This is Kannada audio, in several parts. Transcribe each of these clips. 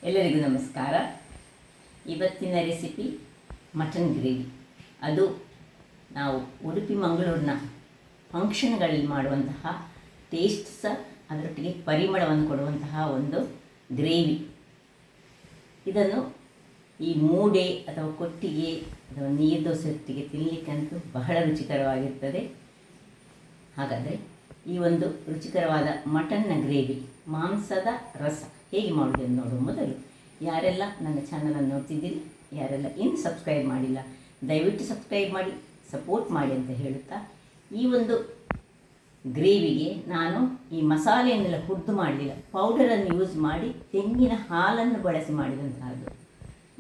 ಎಲ್ಲರಿಗೂ ನಮಸ್ಕಾರ. ಇವತ್ತಿನ ರೆಸಿಪಿ ಮಟನ್ ಗ್ರೇವಿ. ಅದು ನಾವು ಉಡುಪಿ ಮಂಗಳೂರಿನ ಫಂಕ್ಷನ್ಗಳಲ್ಲಿ ಮಾಡುವಂತಹ ಟೇಸ್ಟ್ ಸಹ ಅದರೊಟ್ಟಿಗೆ ಪರಿಮಳವನ್ನು ಕೊಡುವಂತಹ ಒಂದು ಗ್ರೇವಿ. ಇದನ್ನು ಈ ಮೂಡೆ ಅಥವಾ ಕೊಟ್ಟಿಗೆ ಅಥವಾ ನೀರು ದೋಸೆ ಹೊತ್ತಿಗೆ ತಿನ್ನಲಿಕ್ಕಂತೂ ಬಹಳ ರುಚಿಕರವಾಗಿರ್ತದೆ. ಹಾಗಾದರೆ ಈ ಒಂದು ರುಚಿಕರವಾದ ಮಟನ್ನ ಗ್ರೇವಿ, ಮಾಂಸದ ರಸ ಹೇಗೆ ಮಾಡೋದನ್ನು ನೋಡುವ ಮೊದಲು ಯಾರೆಲ್ಲ ನನ್ನ ಚಾನಲನ್ನು ನೋಡ್ತಿದ್ದೀರಿ, ಯಾರೆಲ್ಲ ಇನ್ನು ಸಬ್ಸ್ಕ್ರೈಬ್ ಮಾಡಿಲ್ಲ ದಯವಿಟ್ಟು ಸಬ್ಸ್ಕ್ರೈಬ್ ಮಾಡಿ, ಸಪೋರ್ಟ್ ಮಾಡಿ ಅಂತ ಹೇಳುತ್ತಾ, ಈ ಒಂದು ಗ್ರೇವಿಗೆ ನಾನು ಈ ಮಸಾಲೆಯನ್ನೆಲ್ಲ ಹುರಿದು ಮಾಡಲಿಲ್ಲ, ಪೌಡರನ್ನು ಯೂಸ್ ಮಾಡಿ ತೆಂಗಿನ ಹಾಲನ್ನು ಬಳಸಿ ಮಾಡಿದಂತಹದ್ದು.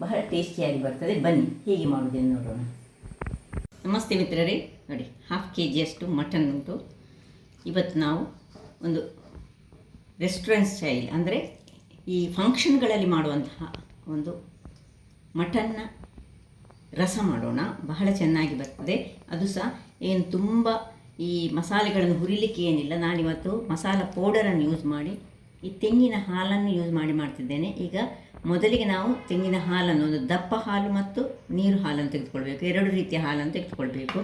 ಬಹಳ ಟೇಸ್ಟಿಯಾಗಿ ಬರ್ತದೆ. ಬನ್ನಿ ಹೇಗೆ ಮಾಡೋದನ್ನು ನೋಡೋಣ. ನಮಸ್ತೆ ಮಿತ್ರರೇ, ನೋಡಿ 1/2 kg ಮಟನ್ ಉಂಟು. ಇವತ್ತು ನಾವು ಒಂದು ರೆಸ್ಟೋರೆಂಟ್ ಸ್ಟೈಲ್, ಅಂದರೆ ಈ ಫಂಕ್ಷನ್ಗಳಲ್ಲಿ ಮಾಡುವಂತಹ ಒಂದು ಮಟನ್ನ ರಸ ಮಾಡೋಣ. ಬಹಳ ಚೆನ್ನಾಗಿ ಬರ್ತದೆ. ಅದು ಸಹ ಏನು ತುಂಬ ಈ ಮಸಾಲೆಗಳನ್ನು ಹುರಿಲಿಕ್ಕೆ ಏನಿಲ್ಲ. ನಾನಿವತ್ತು ಮಸಾಲ ಪೌಡರನ್ನು ಯೂಸ್ ಮಾಡಿ ಈ ತೆಂಗಿನ ಹಾಲನ್ನು ಯೂಸ್ ಮಾಡಿ ಮಾಡ್ತಿದ್ದೇನೆ. ಈಗ ಮೊದಲಿಗೆ ನಾವು ತೆಂಗಿನ ಹಾಲನ್ನು, ಒಂದು ದಪ್ಪ ಹಾಲು ಮತ್ತು ನೀರು ಹಾಲನ್ನು ತೆಗೆದುಕೊಳ್ಬೇಕು. 2 ರೀತಿಯ ಹಾಲನ್ನು ತೆಗೆದುಕೊಳ್ಬೇಕು.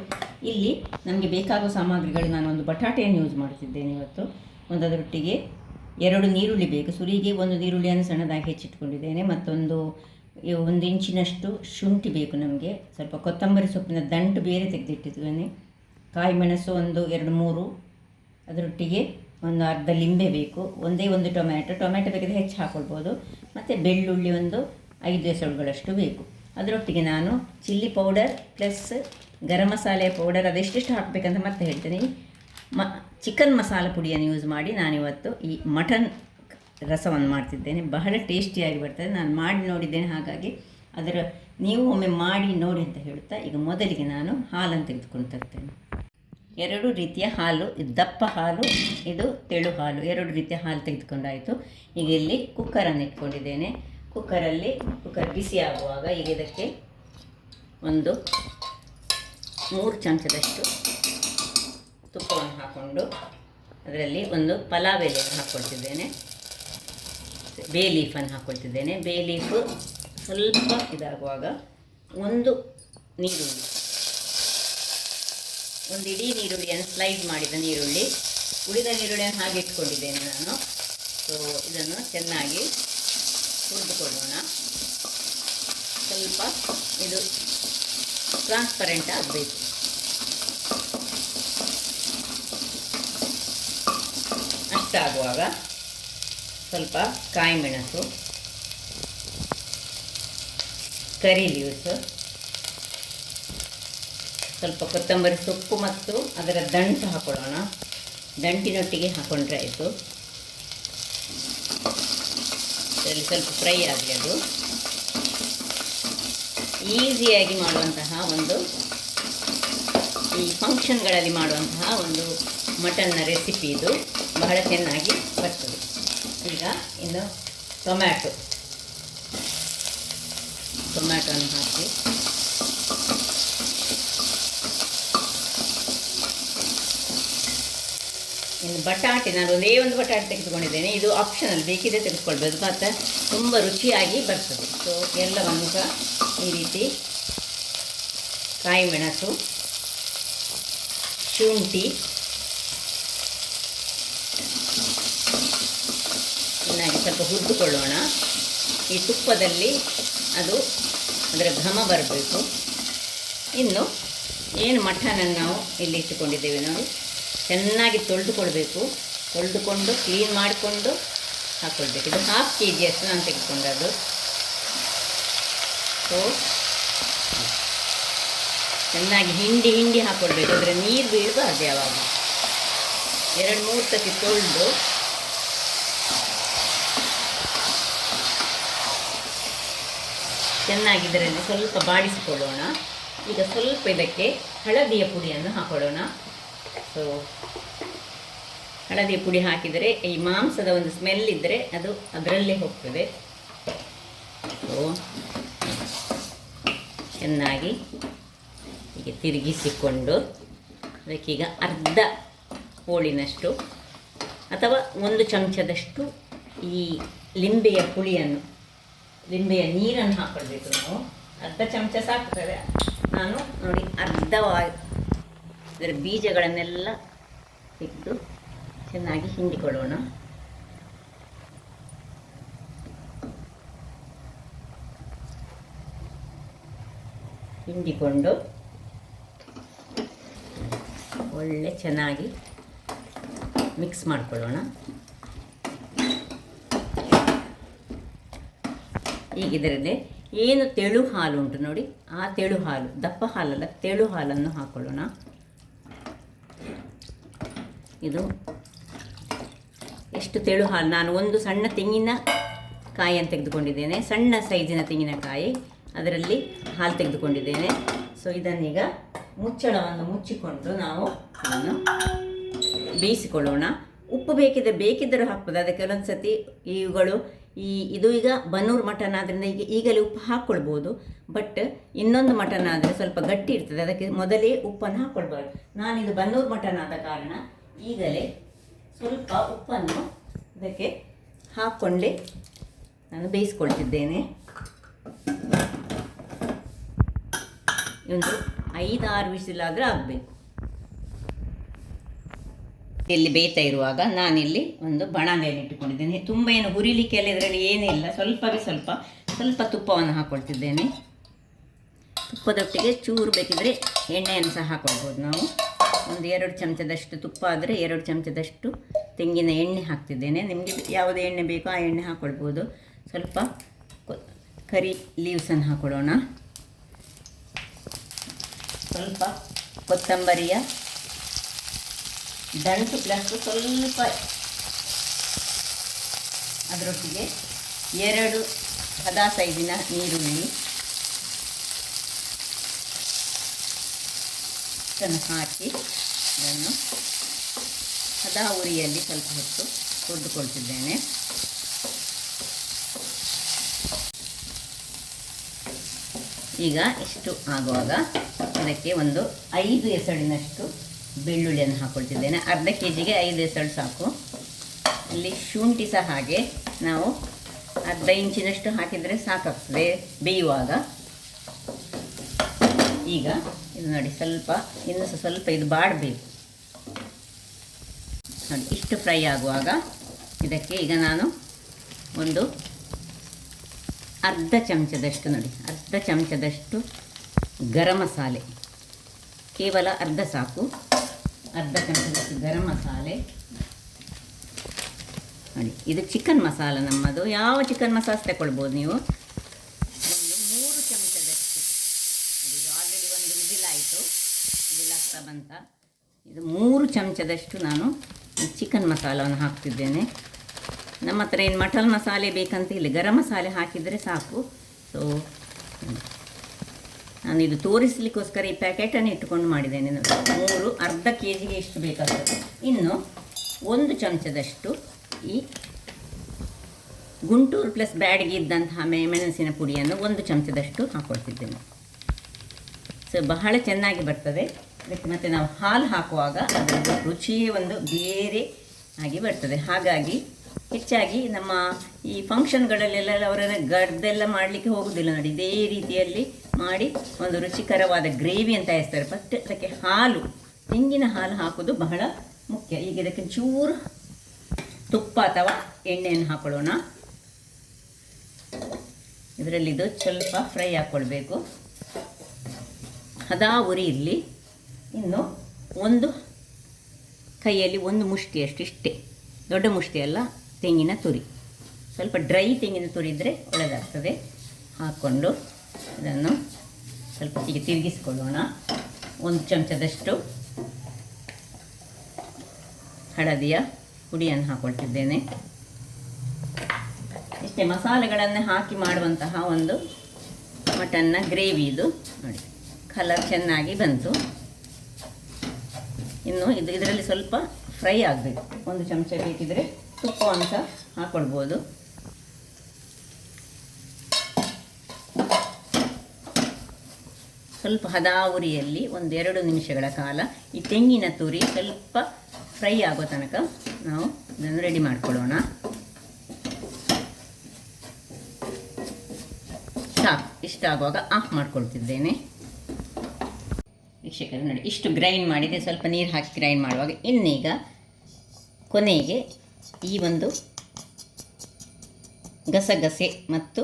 ಇಲ್ಲಿ ನಮಗೆ ಬೇಕಾಗುವ ಸಾಮಗ್ರಿಗಳು, ನಾನು ಒಂದು ಬಟಾಟೆಯನ್ನು ಯೂಸ್ ಮಾಡ್ತಿದ್ದೇನೆ ಇವತ್ತು. ಅದರೊಟ್ಟಿಗೆ 2 ನೀರುಳ್ಳಿ ಬೇಕು. ಸುರಿಗೆ 1 ನೀರುಳ್ಳಿಯನ್ನು ಸಣ್ಣದಾಗಿ ಹೆಚ್ಚಿಟ್ಕೊಂಡಿದ್ದೇನೆ. ಮತ್ತೊಂದು 1 ಇಂಚಿನಷ್ಟು ಶುಂಠಿ ಬೇಕು ನಮಗೆ. ಸ್ವಲ್ಪ ಕೊತ್ತಂಬರಿ ಸೊಪ್ಪಿನ ದಂಟು ಬೇರೆ ತೆಗೆದಿಟ್ಟಿದ್ದೇನೆ. ಕಾಯಿ ಮೆಣಸು 1 2 3. ಅದರೊಟ್ಟಿಗೆ ಒಂದು ಅರ್ಧ ಲಿಂಬೆ ಬೇಕು. ಒಂದೇ ಒಂದು ಟೊಮ್ಯಾಟೊ ಬೇಕಿದ್ರೆ ಹೆಚ್ಚು ಹಾಕ್ಕೊಳ್ಬೋದು. ಮತ್ತು ಬೆಳ್ಳುಳ್ಳಿ 5 ಎಸಳುಗಳಷ್ಟು ಬೇಕು. ಅದರೊಟ್ಟಿಗೆ ನಾನು chilli powder plus garam masala powder ಅದೆಷ್ಟೆಷ್ಟು ಹಾಕಬೇಕಂತ ಮತ್ತೆ ಹೇಳ್ತೇನೆ. ಚಿಕನ್ ಮಸಾಲ ಪುಡಿಯನ್ನು ಯೂಸ್ ಮಾಡಿ ನಾನಿವತ್ತು ಈ ಮಟನ್ ರಸವನ್ನು ಮಾಡ್ತಿದ್ದೇನೆ. ಬಹಳ ಟೇಸ್ಟಿಯಾಗಿ ಬರ್ತದೆ. ನಾನು ಮಾಡಿ ನೋಡಿದ್ದೇನೆ, ಹಾಗಾಗಿ ನೀವು ಒಮ್ಮೆ ಮಾಡಿ ನೋಡಿ ಅಂತ ಹೇಳುತ್ತಾ, ಈಗ ಮೊದಲಿಗೆ ನಾನು ಹಾಲನ್ನು ತೆಗೆದುಕೊಂಡು ತರ್ತೇನೆ. 2 ರೀತಿಯ ಹಾಲು, ಇದು ದಪ್ಪ ಹಾಲು, ಇದು ತೆಳು ಹಾಲು. 2 ರೀತಿಯ ಹಾಲು ತೆಗೆದುಕೊಂಡಾಯಿತು. ಈಗ ಇಲ್ಲಿ ಕುಕ್ಕರನ್ನು ಇಟ್ಕೊಂಡಿದ್ದೇನೆ. ಕುಕ್ಕರ್ ಬಿಸಿ ಆಗುವಾಗ ಈಗ ಇದಕ್ಕೆ ಒಂದು 3 ಚಮಚದಷ್ಟು ತುಪ್ಪವನ್ನು ಹಾಕ್ಕೊಂಡು ಅದರಲ್ಲಿ ಒಂದು ಪಲಾವ್ ಎಲೆಯನ್ನು ಹಾಕ್ಕೊಳ್ತಿದ್ದೇನೆ. ಬೇ ಲೀಫನ್ನು ಹಾಕ್ಕೊಳ್ತಿದ್ದೇನೆ. ಬೇ ಲೀಫು ಸ್ವಲ್ಪ ಇದಾಗುವಾಗ ಒಂದು ನೀರುಳ್ಳಿ, ಒಂದು ಇಡೀ ನೀರುಳ್ಳಿಯನ್ನು ಸ್ಲೈಸ್ ಮಾಡಿದ ನೀರುಳ್ಳಿ, ಉಳಿದ ನೀರುಳ್ಳಿಯನ್ನು ಹಾಗೆ ಇಟ್ಕೊಂಡಿದ್ದೇನೆ ನಾನು. ಸೊ ಇದನ್ನು ಚೆನ್ನಾಗಿ ಹುರಿದುಕೊಳ್ಳೋಣ. ಸ್ವಲ್ಪ ಇದು ಟ್ರಾನ್ಸ್ಪರೆಂಟ್ ಆಗಬೇಕು. ಅಷ್ಟಾಗುವಾಗ ಸ್ವಲ್ಪ ಕಾಯಿ ಮೆಣಸು, ಕರಿ ಲೀವ್ಸ್, ಸ್ವಲ್ಪ ಕೊತ್ತಂಬರಿ ಸೊಪ್ಪು ಮತ್ತು ಅದರ ದಂಟು ಹಾಕೊಳ್ಳೋಣ. ದಂಟಿನೊಟ್ಟಿಗೆ ಹಾಕೊಂಡ್ರೆ ಆಯಿತು. ಅದರಲ್ಲಿ ಸ್ವಲ್ಪ ಫ್ರೈ ಆಗಲಿ. ಅದು ಈಸಿಯಾಗಿ ಮಾಡುವಂತಹ ಒಂದು, ಈ ಫಂಕ್ಷನ್ಗಳಲ್ಲಿ ಮಾಡುವಂತಹ ಒಂದು ಮಟನ್ನ ರೆಸಿಪಿ. ಇದು ಬಹಳ ಚೆನ್ನಾಗಿ ಬರ್ತದೆ. ಈಗ ಇನ್ನು ಟೊಮ್ಯಾಟೊವನ್ನು ಹಾಕಿ ಇನ್ನು ಬಟಾಟೆ, ನಾನು ಒಂದೇ ಒಂದು ಬಟಾಟೆ ತೆಗೆದುಕೊಂಡಿದ್ದೇನೆ. ಇದು ಆಪ್ಷನಲ್, ಬೇಕಿದೆ ತೆಗೆದುಕೊಳ್ಬೋದು, ಮತ್ತು ತುಂಬ ರುಚಿಯಾಗಿ ಬರ್ತದೆ. ಸೊ ಎಲ್ಲವನ್ನು ಸಹ ಈ ರೀತಿ ಕಾಯಿ ಮೆಣಸು, ಶುಂಠಿ ಚೆನ್ನಾಗಿ ಸ್ವಲ್ಪ ಹುರಿದುಕೊಳ್ಳೋಣ. ಈ ತುಪ್ಪದಲ್ಲಿ ಅದರ ಘಮ ಬರಬೇಕು. ಇನ್ನು ಏನು ಮಟನನ್ನು ನಾವು ಇಲ್ಲಿ ಇಟ್ಟುಕೊಂಡಿದ್ದೇವೆ ನೋಡಿ, ಚೆನ್ನಾಗಿ ತೊಳೆದುಕೊಂಡು ಕ್ಲೀನ್ ಮಾಡಿಕೊಂಡು ಹಾಕ್ಕೊಳ್ಬೇಕು. ಇದು 1/2 kg ನಾನು ತೆಗೆದುಕೊಂಡದ್ದು. ಸೊ ಚೆನ್ನಾಗಿ ಹಿಂಡಿ ಹಾಕ್ಕೊಳ್ಬೇಕು. ಅದರ ನೀರು ಬೀಳಬಾರ್ದು. ಯಾವಾಗ 2-3 ಸತಿ ತೊಳೆದು ಚೆನ್ನಾಗಿ ಇದರಲ್ಲಿ ಸ್ವಲ್ಪ ಬಾಡಿಸಿಕೊಳ್ಳೋಣ. ಈಗ ಸ್ವಲ್ಪ ಇದಕ್ಕೆ ಹಳದಿಯ ಪುಡಿಯನ್ನು ಹಾಕೊಳ್ಳೋಣ. ಸೊ ಹಳದಿಯ ಪುಡಿ ಹಾಕಿದರೆ ಈ ಮಾಂಸದ ಒಂದು ಸ್ಮೆಲ್ ಇದ್ದರೆ ಅದು ಅದರಲ್ಲೇ ಹೋಗ್ತದೆ. ಸೊ ಚೆನ್ನಾಗಿ ಹೀಗೆ ತಿರುಗಿಸಿಕೊಂಡು ಅದಕ್ಕೀಗ ಅರ್ಧ ಹೋಳಿನಷ್ಟು ಅಥವಾ 1 ಚಮಚದಷ್ಟು ಈ ಲಿಂಬೆಯ ಹುಳಿಯನ್ನು ಲಿಂಬೆಯ ನೀರನ್ನು ಹಾಕ್ಕೊಳ್ಬೇಕು ನಾವು. ಅರ್ಧ ಚಮಚ ಸಾಕ್ತದೆ. ನಾನು ನೋಡಿ ಇದರ ಬೀಜಗಳನ್ನೆಲ್ಲ ತೆಗೆದು ಚೆನ್ನಾಗಿ ಹಿಂಡಿಕೊಳ್ಳೋಣ. ಹಿಂಡಿಕೊಂಡು ಒಳ್ಳೆ ಚೆನ್ನಾಗಿ ಮಿಕ್ಸ್ ಮಾಡಿಕೊಳ್ಳೋಣ. ಈಗ ಇದರಲ್ಲಿ ಏನು ತೆಳು ಹಾಲು ಉಂಟು ನೋಡಿ, ಆ ತೆಳು ಹಾಲು, ದಪ್ಪ ಹಾಲಲ್ಲ, ತೆಳು ಹಾಲನ್ನು ಹಾಕ್ಕೊಳ್ಳೋಣ. ಇದು ಎಷ್ಟು ತೆಳು ಹಾಲು, ನಾನು ಒಂದು ಸಣ್ಣ ತೆಂಗಿನಕಾಯಿಯನ್ನು ತೆಗೆದುಕೊಂಡಿದ್ದೇನೆ, ಸಣ್ಣ ಸೈಜಿನ ತೆಂಗಿನಕಾಯಿ, ಅದರಲ್ಲಿ ಹಾಲು ತೆಗೆದುಕೊಂಡಿದ್ದೇನೆ. ಸೊ ಇದನ್ನೀಗ ಮುಚ್ಚಳವನ್ನು ಮುಚ್ಚಿಕೊಂಡು ನಾವು ಅದನ್ನು ಬೇಯಿಸಿಕೊಳ್ಳೋಣ. ಉಪ್ಪು ಬೇಕಿದ್ದರೂ ಹಾಕ್ಬೋದು. ಅದಕ್ಕೆ ಕೆಲವೊಂದು ಸತಿ ಇವುಗಳು ಇದು ಈಗ ಬನ್ನೂರು ಮಟನ್ ಆದ್ದರಿಂದ ಈಗಲೇ ಉಪ್ಪು ಹಾಕ್ಕೊಳ್ಬೋದು. ಬಟ್ ಇನ್ನೊಂದು ಮಟನ್ ಆದರೆ ಸ್ವಲ್ಪ ಗಟ್ಟಿ ಇರ್ತದೆ, ಅದಕ್ಕೆ ಮೊದಲೇ ಉಪ್ಪನ್ನು ಹಾಕ್ಕೊಳ್ಬಾರ್ದು. ನಾನಿದು ಬನ್ನೂರು ಮಟನ್ ಆದ ಕಾರಣ ಈಗಲೇ ಸ್ವಲ್ಪ ಉಪ್ಪನ್ನು ಅದಕ್ಕೆ ಹಾಕ್ಕೊಂಡೆ ನಾನು ಬೇಯಿಸ್ಕೊಳ್ತಿದ್ದೇನೆ. ಒಂದು 5-6 ವಿಸಿಲಾದರೆ ಆಗಬೇಕು. ಇಲ್ಲಿ ಬೇಯ್ತಾ ಇರುವಾಗ ನಾನಿಲ್ಲಿ ಒಂದು ಬಾಣಲೆಯನ್ನು ಇಟ್ಟುಕೊಂಡಿದ್ದೇನೆ. ತುಂಬ ಏನು ಹುರಿಲಿಕ್ಕೆ ಎಲ್ಲ ಇದರಲ್ಲಿ ಏನಿಲ್ಲ, ಸ್ವಲ್ಪ ತುಪ್ಪವನ್ನು ಹಾಕ್ಕೊಳ್ತಿದ್ದೇನೆ. ತುಪ್ಪದೊಟ್ಟಿಗೆ ಚೂರು ಬೇಕಿದ್ರೆ ಎಣ್ಣೆಯನ್ನು ಸಹ ಹಾಕ್ಕೊಳ್ಬೋದು. ನಾವು ಒಂದು 2 ಚಮಚದಷ್ಟು ತುಪ್ಪ ಆದರೆ 2 ಚಮಚದಷ್ಟು ತೆಂಗಿನ ಎಣ್ಣೆ ಹಾಕ್ತಿದ್ದೇನೆ. ನಿಮಗೆ ಯಾವುದೇ ಎಣ್ಣೆ ಬೇಕೋ ಆ ಎಣ್ಣೆ ಹಾಕ್ಕೊಳ್ಬೋದು. ಸ್ವಲ್ಪ ಕರಿ ಲೀವ್ಸನ್ನು ಹಾಕ್ಕೊಳ್ಳೋಣ. ಸ್ವಲ್ಪ ಕೊತ್ತಂಬರಿಯ ದಂಟು ಪ್ಲಸ್ ಸ್ವಲ್ಪ ಅದರೊಟ್ಟಿಗೆ 2 ಹದ ಸೈಜಿನ ನೀರುಳ್ಳಿ ಹಾಕಿ ಅದನ್ನು ಹದ ಉರಿಯಲ್ಲಿ ಸ್ವಲ್ಪ ಹೊತ್ತು ಹುರಿದುಕೊಳ್ತಿದ್ದೇನೆ. ಈಗ ಇಷ್ಟು ಆಗುವಾಗ ಅದಕ್ಕೆ ಒಂದು 5 ಎಸಳಿನಷ್ಟು ಬೆಳ್ಳುಳ್ಳಿಯನ್ನು ಹಾಕ್ಕೊಳ್ತಿದ್ದೇನೆ. ಅರ್ಧ ಕೆಜಿಗೆ 5 ಎಸಳು ಸಾಕು. ಇಲ್ಲಿ ಶುಂಠಿ ಸಹ ಹಾಗೆ ನಾವು ಅರ್ಧ ಇಂಚಿನಷ್ಟು ಹಾಕಿದರೆ ಸಾಕಾಗ್ತದೆ ಬೇಯುವಾಗ. ಈಗ ಇದು ನೋಡಿ ಇನ್ನೂ ಸ್ವಲ್ಪ ಇದು ಬಾಡಬೇಕು ನೋಡಿ. ಇಷ್ಟು ಫ್ರೈ ಆಗುವಾಗ ಇದಕ್ಕೆ ಈಗ ನಾನು ಒಂದು ಅರ್ಧ ಚಮಚದಷ್ಟು ಗರಂ ಮಸಾಲೆ, ಕೇವಲ ಅರ್ಧ ಸಾಕು. ಅರ್ಧ ಚಮಚದಷ್ಟು ಗರಂ ಮಸಾಲೆ ನೋಡಿ. ಇದು ಚಿಕನ್ ಮಸಾಲ ನಮ್ಮದು, ಯಾವ ಚಿಕನ್ ಮಸಾಲ ತಗೊಳ್ಬೋದು ನೀವು. ಒಂದು 3 ಚಮಚದಷ್ಟು ಇದು ಆಲ್ರೆಡಿ ಒಂದು ವಿಜಿಲಾಯಿತು, ವಿಜಿಲಾಗ್ತಾ ಬಂತ. ಇದು 3 ಚಮಚದಷ್ಟು ನಾನು ಚಿಕನ್ ಮಸಾಲವನ್ನು ಹಾಕ್ತಿದ್ದೇನೆ. ನಮ್ಮ ಹತ್ರ ಏನು ಮಟನ್ ಮಸಾಲೆ ಬೇಕಂತ ಇಲ್ಲ, ಗರಂ ಮಸಾಲೆ ಹಾಕಿದರೆ ಸಾಕು. ಸೊ ನಾನು ಇದು ತೋರಿಸಲಿಕ್ಕೋಸ್ಕರ ಈ ಪ್ಯಾಕೆಟನ್ನು ಇಟ್ಟುಕೊಂಡು ಮಾಡಿದ್ದೇನೆ. 3 ಅರ್ಧ ಕೆಜಿಗೆ ಎಷ್ಟು ಬೇಕಾಗ್ತದೆ. ಇನ್ನು 1 ಚಮಚದಷ್ಟು ಈ ಗುಂಟೂರು ಪ್ಲಸ್ ಬ್ಯಾಡಿಗೆ ಇದ್ದಂತಹ ಮೆಣಸಿನ ಪುಡಿಯನ್ನು 1 ಚಮಚದಷ್ಟು ಹಾಕ್ಕೊಳ್ತಿದ್ದೇನೆ. ಸೊ ಬಹಳ ಚೆನ್ನಾಗಿ ಬರ್ತದೆ. ಅದಕ್ಕೆ ಮತ್ತು ನಾವು ಹಾಲು ಹಾಕುವಾಗ ಅದರ ರುಚಿಯೇ ಒಂದು ಬೇರೆ ಆಗಿ ಬರ್ತದೆ. ಹಾಗಾಗಿ ಹೆಚ್ಚಾಗಿ ನಮ್ಮ ಈ ಫಂಕ್ಷನ್ಗಳಲ್ಲೆಲ್ಲ ಅವರನ್ನು ಗಡ್ದೆಲ್ಲ ಮಾಡಲಿಕ್ಕೆ ಹೋಗೋದಿಲ್ಲ ನೋಡಿ. ಇದೇ ರೀತಿಯಲ್ಲಿ ಮಾಡಿ ಒಂದು ರುಚಿಕರವಾದ ಗ್ರೇವಿಯನ್ನು ತಯಾರಿಸ್ತಾರೆ. ಫಸ್ಟ್ ಅದಕ್ಕೆ ತೆಂಗಿನ ಹಾಲು ಹಾಕೋದು ಬಹಳ ಮುಖ್ಯ. ಈಗ ಇದಕ್ಕೆ ಚೂರು ತುಪ್ಪ ಅಥವಾ ಎಣ್ಣೆಯನ್ನು ಹಾಕೊಳ್ಳೋಣ. ಇದರಲ್ಲಿದು ಸ್ವಲ್ಪ ಫ್ರೈ ಹಾಕ್ಕೊಳ್ಬೇಕು, ಹದ ಉರಿ ಇರಲಿ. ಇನ್ನು ಒಂದು ಕೈಯಲ್ಲಿ 1 ಮುಷ್ಟಿಯಷ್ಟು, ಇಷ್ಟೇ ದೊಡ್ಡ ಮುಷ್ಟಿ ಅಲ್ಲ, ತೆಂಗಿನ ತುರಿ, ಸ್ವಲ್ಪ ಡ್ರೈ ತೆಂಗಿನ ತುರಿ ಇದ್ದರೆ ಒಳ್ಳೆಯದಾಗ್ತದೆ. ಹಾಕ್ಕೊಂಡು ಇದನ್ನು ಸ್ವಲ್ಪ ತಿರುಗಿಸ್ಕೊಳ್ಳೋಣ. 1 ಚಮಚದಷ್ಟು ಹಳದಿಯ ಪುಡಿಯನ್ನು ಹಾಕ್ಕೊಳ್ತಿದ್ದೇನೆ. ಇಷ್ಟೇ ಮಸಾಲೆಗಳನ್ನು ಹಾಕಿ ಮಾಡುವಂತಹ ಒಂದು ಮಟನ್ನ ಗ್ರೇವಿ ಇದು ನೋಡಿ. ಕಲರ್ ಚೆನ್ನಾಗಿ ಬಂತು. ಇನ್ನು ಇದರಲ್ಲಿ ಸ್ವಲ್ಪ ಫ್ರೈ ಆಗಬೇಕು. 1 ಚಮಚ ಬೇಕಿದ್ರೆ ತುಪ್ಪವನ್ನು ಸಹ ಹಾಕ್ಕೊಳ್ಬೋದು. ಸ್ವಲ್ಪ ಹದ ಉರಿಯಲ್ಲಿ 1-2 ನಿಮಿಷಗಳ ಕಾಲ ಈ ತೆಂಗಿನ ತುರಿ ಸ್ವಲ್ಪ ಫ್ರೈ ಆಗೋ ತನಕ ನಾವು ಇದನ್ನು ರೆಡಿ ಮಾಡ್ಕೊಳ್ಳೋಣ. ಸಾಕು. ಇಷ್ಟ ಆಗುವಾಗ ಆಫ್ ಮಾಡ್ಕೊಳ್ತಿದ್ದೇನೆ. ವೀಕ್ಷಕರೇ ನೋಡಿ, ಇಷ್ಟು ಗ್ರೈಂಡ್ ಮಾಡಿದೆ. ಸ್ವಲ್ಪ ನೀರು ಹಾಕಿ ಗ್ರೈಂಡ್ ಮಾಡುವಾಗ ಇನ್ನೀಗ ಕೊನೆಗೆ ಈ ಒಂದು ಗಸಗಸೆ ಮತ್ತು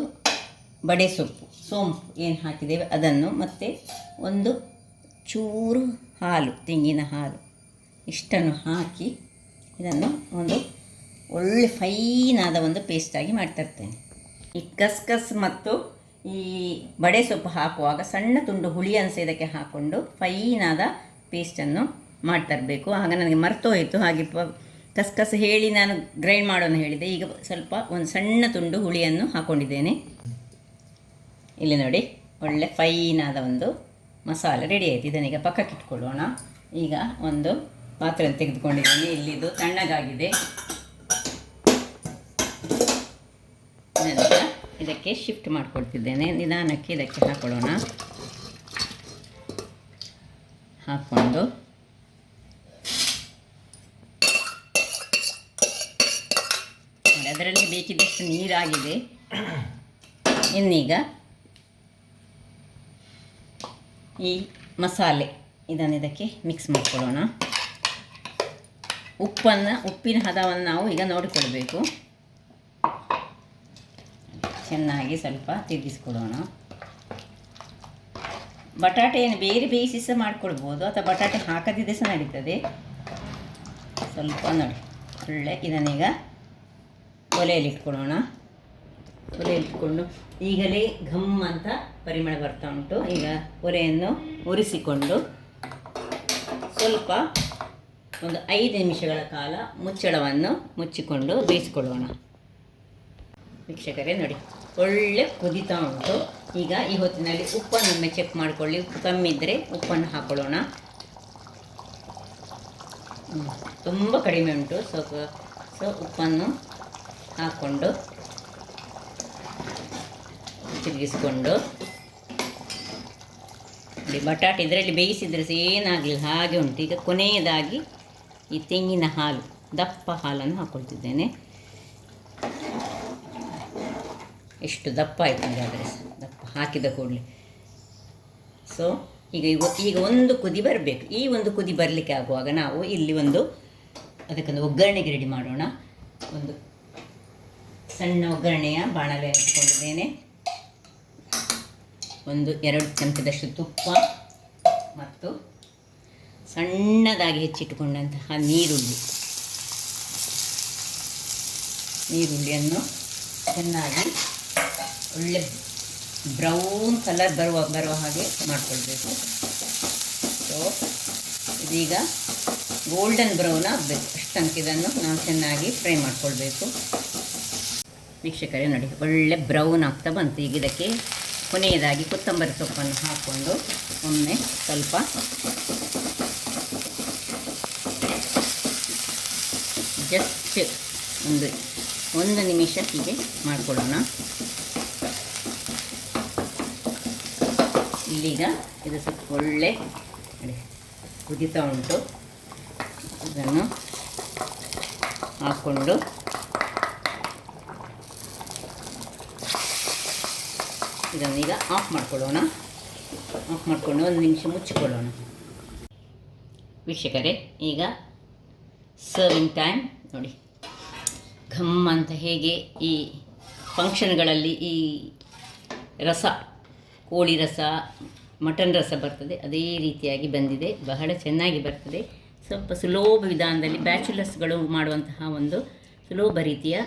ಬಡೆ ಸೋಂಪು ಏನು ಹಾಕಿದ್ದೇವೆ ಅದನ್ನು, ಮತ್ತು ಒಂದು ಚೂರು ಹಾಲು, ತೆಂಗಿನ ಹಾಲು, ಇಷ್ಟನ್ನು ಹಾಕಿ ಇದನ್ನು ಒಂದು ಒಳ್ಳೆ ಫೈನಾದ ಒಂದು ಪೇಸ್ಟಾಗಿ ಮಾಡ್ತಿರ್ತೇನೆ. ಈ ಕಸ್ಕಸ್ ಮತ್ತು ಈ ಬಡೆ ಸೊಪ್ಪು ಹಾಕುವಾಗ ಸಣ್ಣ ತುಂಡು ಹುಳಿ ಅನಿಸಿ ಇದಕ್ಕೆ ಹಾಕ್ಕೊಂಡು ಫೈನಾದ ಪೇಸ್ಟನ್ನು ಮಾಡ್ತರಬೇಕು. ಆಗ ನನಗೆ ಮರ್ತೋಯಿತು, ಹಾಗೆ ಕಸ್ಕಸ್ ಹೇಳಿ ನಾನು ಗ್ರೈಂಡ್ ಮಾಡೋಣ ಹೇಳಿದೆ. ಈಗ ಸ್ವಲ್ಪ ಒಂದು ಸಣ್ಣ ತುಂಡು ಹುಳಿಯನ್ನು ಹಾಕ್ಕೊಂಡಿದ್ದೇನೆ. ಇಲ್ಲಿ ನೋಡಿ, ಒಳ್ಳೆ ಫೈನಾದ ಒಂದು ಮಸಾಲೆ ರೆಡಿ ಆಯಿತು. ಇದನ್ನೀಗ ಪಕ್ಕಕ್ಕೆ ಇಟ್ಕೊಳ್ಳೋಣ. ಈಗ ಒಂದು ಪಾತ್ರೆಯನ್ನು ತೆಗೆದುಕೊಂಡಿದ್ದೇನೆ. ಇಲ್ಲಿದು ತಣ್ಣಗಾಗಿದೆ. ಇದಕ್ಕೆ ಶಿಫ್ಟ್ ಮಾಡಿಕೊಳ್ತಿದ್ದೇನೆ. ನಿಧಾನಕ್ಕೆ ಇದಕ್ಕೆ ಹಾಕೊಳ್ಳೋಣ. ಹಾಕ್ಕೊಂಡು ಅದರಲ್ಲಿ ಬೇಕಿದ್ದಷ್ಟು ನೀರಾಗಿದೆ. ಇನ್ನೀಗ ಈ ಮಸಾಲೆ ಇದನ್ನು ಇದಕ್ಕೆ ಮಿಕ್ಸ್ ಮಾಡಿಕೊಳ್ಳೋಣ. ಉಪ್ಪಿನ ಹದವನ್ನು ನಾವು ಈಗ ನೋಡಿಕೊಳ್ಬೇಕು. ಚೆನ್ನಾಗಿ ಸ್ವಲ್ಪ ತಿರುಗಿಸ್ಕೊಡೋಣ. ಬಟಾಟೆಯನ್ನು ಬೇರೆ ಬೇಯಿಸಿ ಸಹ ಮಾಡ್ಕೊಳ್ಬೋದು, ಅಥವಾ ಬಟಾಟೆ ಹಾಕದಿದ್ದರೆ ಸಹ ನಡೀತದೆ. ಸ್ವಲ್ಪ ನೋಡಿ, ಒಳ್ಳೆ ಇದನ್ನೀಗ ಒಲೆಯಲ್ಲಿ ಇಟ್ಕೊಳ್ಳೋಣ. ಒಲೆಯಲ್ಲಿ ಇಟ್ಕೊಂಡು ಈಗಲೇ ಘಮ್ ಅಂತ ಪರಿಮಳ ಬರ್ತಾ ಉಂಟು. ಈಗ ಒಲೆಯನ್ನು ಉರಿಸಿಕೊಂಡು ಸ್ವಲ್ಪ ಒಂದು 5 ನಿಮಿಷಗಳ ಕಾಲ ಮುಚ್ಚಳವನ್ನು ಮುಚ್ಚಿಕೊಂಡು ಬೇಯಿಸಿಕೊಳ್ಳೋಣ. ವೀಕ್ಷಕರೇ ನೋಡಿ, ಒಳ್ಳೆ ಕುದೀತಾ ಉಂಟು. ಈಗ ಈ ಹೊತ್ತಿನಲ್ಲಿ ಉಪ್ಪನ್ನು ಚೆಕ್ ಮಾಡಿಕೊಳ್ಳಿ. ಉಪ್ಪು ಕಮ್ಮಿ ಇದ್ದರೆ ಉಪ್ಪನ್ನು ಹಾಕೊಳ್ಳೋಣ. ತುಂಬ ಕಡಿಮೆ ಉಂಟು. ಸೊ ಉಪ್ಪನ್ನು ಹಾಕ್ಕೊಂಡು ತಿರುಗಿಸ್ಕೊಂಡು ನೋಡಿ, ಬಟಾಟೆ ಇದರಲ್ಲಿ ಬೇಯಿಸಿದರೆ ಸಹ ಏನಾಗಲಿಲ್ಲ, ಹಾಗೆ ಉಂಟು. ಈಗ ಕೊನೆಯದಾಗಿ ಈ ತೆಂಗಿನ ಹಾಲು, ದಪ್ಪ ಹಾಲನ್ನು ಹಾಕ್ಕೊಳ್ತಿದ್ದೇನೆ. ಎಷ್ಟು ದಪ್ಪ ಆಯಿತು ಹಾಗಾದರೆ, ದಪ್ಪ ಹಾಕಿದ ಕೂಡಲೇ. ಸೊ ಈಗ ಒಂದು ಕುದಿ ಬರಬೇಕು. ಈ ಒಂದು ಕುದಿ ಬರಲಿಕ್ಕೆ ಆಗುವಾಗ ನಾವು ಇಲ್ಲಿ ಅದಕ್ಕೊಂದು ಒಗ್ಗರಣೆಗೆ ರೆಡಿ ಮಾಡೋಣ. ಒಂದು ಸಣ್ಣ ಒಗ್ಗರಣೆಯ ಬಾಣಲೆ ಇಟ್ಕೊಂಡಿದ್ದೇನೆ. 1-2 ಚಮಚದಷ್ಟು ತುಪ್ಪ ಮತ್ತು ಸಣ್ಣದಾಗಿ ಹೆಚ್ಚಿಟ್ಟುಕೊಂಡಂತಹ ನೀರುಳ್ಳಿಯನ್ನು ಚೆನ್ನಾಗಿ ಒಳ್ಳೆ ಬ್ರೌನ್ ಕಲರ್ ಬರುವ ಹಾಗೆ ಮಾಡಿಕೊಳ್ಬೇಕು. ಸೊ ಇದೀಗ ಗೋಲ್ಡನ್ ಬ್ರೌನ್ ಆಗಬೇಕು, ಅಷ್ಟಂತ ಇದನ್ನು ನಾವು ಚೆನ್ನಾಗಿ ಫ್ರೈ ಮಾಡಿಕೊಳ್ಬೇಕು. ವೀಕ್ಷಕರೇ ನೋಡಿ, ಒಳ್ಳೆ ಬ್ರೌನ್ ಆಗ್ತಾ ಬಂತು. ಈಗ ಇದಕ್ಕೆ ಕೊನೆಯದಾಗಿ ಕೊತ್ತಂಬರಿ ಸೊಪ್ಪನ್ನು ಹಾಕ್ಕೊಂಡು ಒಮ್ಮೆ ಸ್ವಲ್ಪ ಜಸ್ಟ್ ಒಂದು ನಿಮಿಷ ಹೀಗೆ ಮಾಡಿಕೊಳ್ಳೋಣ. ಇಲ್ಲೀಗ ಇದು ಸ್ವಲ್ಪ ಒಳ್ಳೆ ಕುದೀತಾ ಉಂಟು. ಇದನ್ನು ಹಾಕ್ಕೊಂಡು ಇದನ್ನೀಗ ಆಫ್ ಮಾಡಿಕೊಳ್ಳೋಣ. ಆಫ್ ಮಾಡಿಕೊಂಡು 1 ನಿಮಿಷ ಮುಚ್ಚಿಕೊಳ್ಳೋಣ. ವೀಕ್ಷಕರೇ, ಈಗ ಸರ್ವಿಂಗ್ ಟೈಮ್ ನೋಡಿ. ಘಮ್ ಅಂತ ಹೇಗೆ ಈ ಫಂಕ್ಷನ್ಗಳಲ್ಲಿ ಈ ರಸ, ಕೋಳಿ ರಸ, ಮಟನ್ ರಸ ಬರ್ತದೆ, ಅದೇ ರೀತಿಯಾಗಿ ಬಂದಿದೆ. ಬಹಳ ಚೆನ್ನಾಗಿ ಬರ್ತದೆ. ಸ್ವಲ್ಪ ಸುಲಭ ವಿಧಾನದಲ್ಲಿ ಬ್ಯಾಚುಲರ್ಸ್ಗಳು ಮಾಡುವಂತಹ ಒಂದು ಸುಲಭ ರೀತಿಯ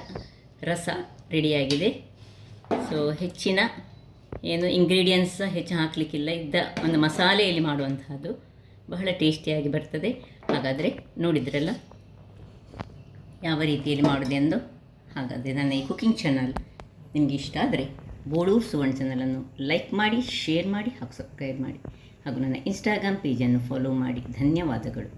ರಸ ರೆಡಿಯಾಗಿದೆ. ಸೊ ಹೆಚ್ಚಿನ ಇಂಗ್ರೀಡಿಯೆಂಟ್ಸ್ ಹೆಚ್ಚು ಹಾಕಲಿಕ್ಕಿಲ್ಲ. ಒಂದು ಮಸಾಲೆಯಲ್ಲಿ ಮಾಡುವಂತಹದ್ದು ಬಹಳ ಟೇಸ್ಟಿಯಾಗಿ ಬರ್ತದೆ. ಹಾಗಾದರೆ ನೋಡಿದ್ರಲ್ಲ ಯಾವ ರೀತಿಯಲ್ಲಿ ಮಾಡೋದೆಂದು. ಹಾಗಾದರೆ ನನ್ನ ಈ ಕುಕಿಂಗ್ ಚಾನಲ್ ನಿಮಗೆ ಇಷ್ಟ ಆದರೆ ಬೋಳೂರು ಸುವರ್ಣ ಚಾನಲನ್ನು ಲೈಕ್ ಮಾಡಿ, ಶೇರ್ ಮಾಡಿ ಹಾಗೂ ಸಬ್ಸ್ಕ್ರೈಬ್ ಮಾಡಿ ಹಾಗೂ ನನ್ನ ಇನ್ಸ್ಟಾಗ್ರಾಮ್ ಪೇಜನ್ನು ಫಾಲೋ ಮಾಡಿ. ಧನ್ಯವಾದಗಳು.